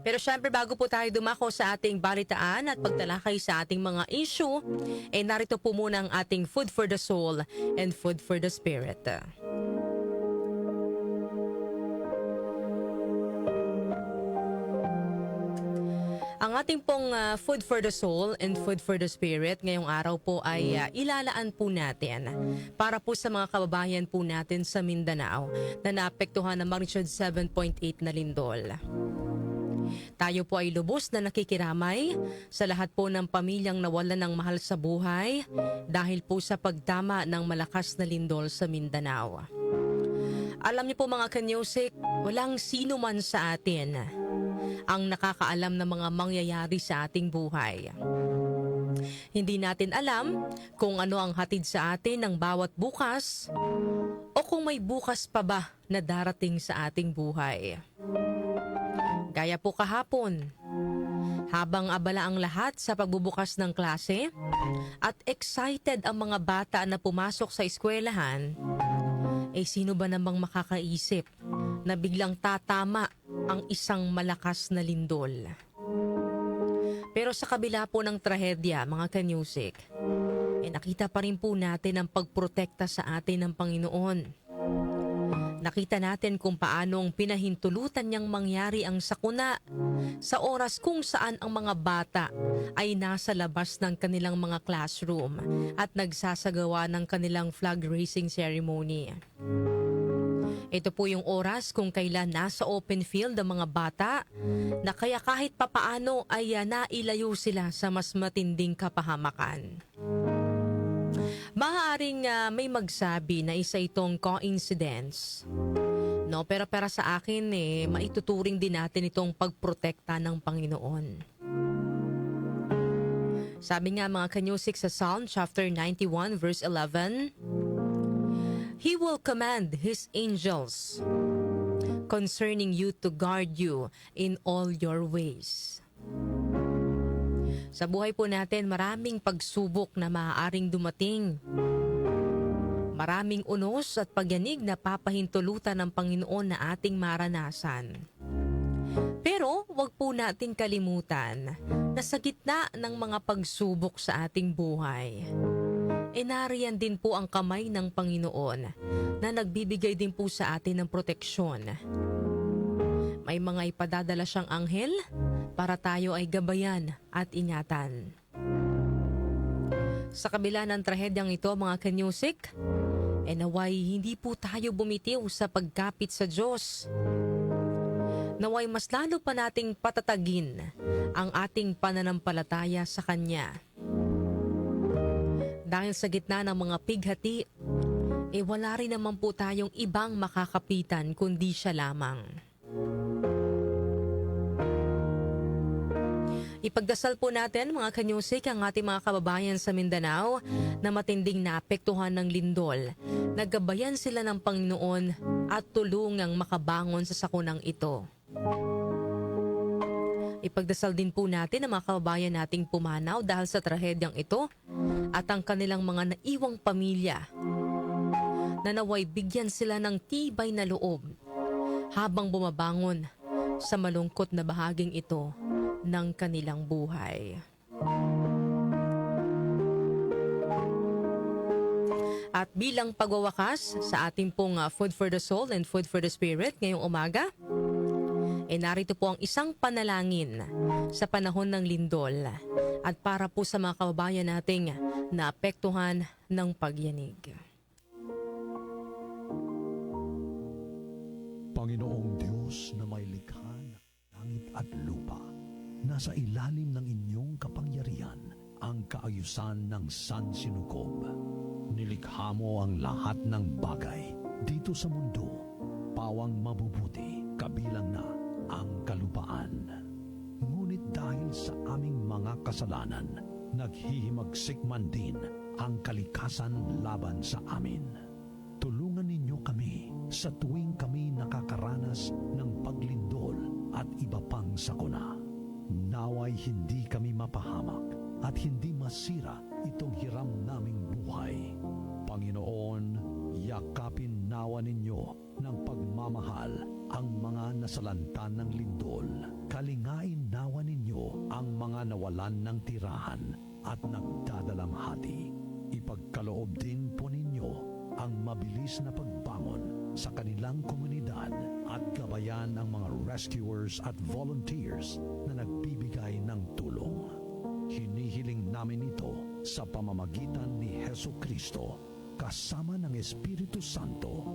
Pero syempre bago po tayo dumako sa ating balitaan at pagtalakay sa ating mga issue, narito po muna ang ating food for the soul and food for the spirit. Ang ating pong food for the soul and food for the spirit ngayong araw po ay ilalaan po natin para po sa mga kababayan po natin sa Mindanao na naapektuhan ng magnitude 7.8 na lindol. Tayo po ay lubos na nakikiramay sa lahat po ng pamilyang nawalan ng mahal sa buhay dahil po sa pagtama ng malakas na lindol sa Mindanao. Alam niyo po mga kanyusik, walang sino man sa atin ang nakakaalam ng mga mangyayari sa ating buhay. Hindi natin alam kung ano ang hatid sa atin ng bawat bukas o kung may bukas pa ba na darating sa ating buhay. Gaya po kahapon, habang abala ang lahat sa pagbubukas ng klase at excited ang mga bata na pumasok sa eskwelahan, sino ba namang makakaisip na biglang tatama ang isang malakas na lindol? Pero sa kabila po ng trahedya, mga kanyusik, nakita pa rin po natin ang pagprotekta sa atin ng Panginoon. Nakita natin kung paanong pinahintulutan niyang mangyari ang sakuna sa oras kung saan ang mga bata ay nasa labas ng kanilang mga classroom at nagsasagawa ng kanilang flag raising ceremony. Ito po yung oras kung kailan nasa open field ang mga bata na kaya kahit papaano ay nailayo sila sa mas matinding kapahamakan. Maaaring may magsabi na isa itong coincidence. No, pero para sa akin maituturing din natin itong pagprotekta ng Panginoon. Sabi nga mga kanyusik sa Psalm chapter 91 verse 11, He will command His angels concerning you to guard you in all your ways. Sa buhay po natin, maraming pagsubok na maaaring dumating. Maraming unos at pagyanig na papahintulutan ng Panginoon na ating maranasan. Pero wag po nating kalimutan na sa gitna ng mga pagsubok sa ating buhay, nariyan din po ang kamay ng Panginoon na nagbibigay din po sa atin ng proteksyon. May mga ipadadala siyang anghel para tayo ay gabayan at ingatan. Sa kabila ng trahedyang ito mga kanyusik, naway hindi po tayo bumitiw sa pagkapit sa Diyos. Naway mas lalo pa nating patatagin ang ating pananampalataya sa Kanya. Dahil sa gitna ng mga pighati, wala rin naman po tayong ibang makakapitan kundi siya lamang. Ipagdasal po natin mga kanyusik ang ating mga kababayan sa Mindanao na matinding naapektuhan ng lindol. Naggabayan sila ng Panginoon at tulungang makabangon sa sakunang ito. Ipagdasal din po natin ang mga kababayan nating pumanaw dahil sa trahedyang ito at ang kanilang mga naiwang pamilya na naway bigyan sila ng tibay na loob habang bumabangon sa malungkot na bahaging ito ng kanilang buhay. At bilang pagwawakas sa ating pong Food for the Soul and Food for the Spirit ngayong umaga, narito po ang isang panalangin sa panahon ng lindol at para po sa mga kababayan nating naapektuhan ng pagyanig. Panginoong Diyos na may likha ng langit at lupa, nasa ilalim ng inyong kapangyarihan ang kaayusan ng sansinukob. Nilikha mo ang lahat ng bagay dito sa mundo, pawang mabubuti, kabilang na ang kalupaan. Ngunit dahil sa aming mga kasalanan, naghihimagsik man din ang kalikasan laban sa amin. Tulungan ninyo kami sa tuwing kami nakakaranas ng paglindol at iba pang sakuna. Naway hindi kami mapahamak at hindi masira itong hiram naming buhay. Panginoon, yakapin nawa ninyo ng pagmamahal ang mga nasalanta ng lindol, Kalingain nawa ninyo ang mga nawalan ng tirahan at nagdadalamhati. Ipagkaloob din po ninyo ang mabilis na pagbangon sa kanilang komunidad at gabayan ang mga rescuers at volunteers na nagbibigay ng tulong. Hinihiling namin ito sa pamamagitan ni Hesukristo kasama ng Espiritu Santo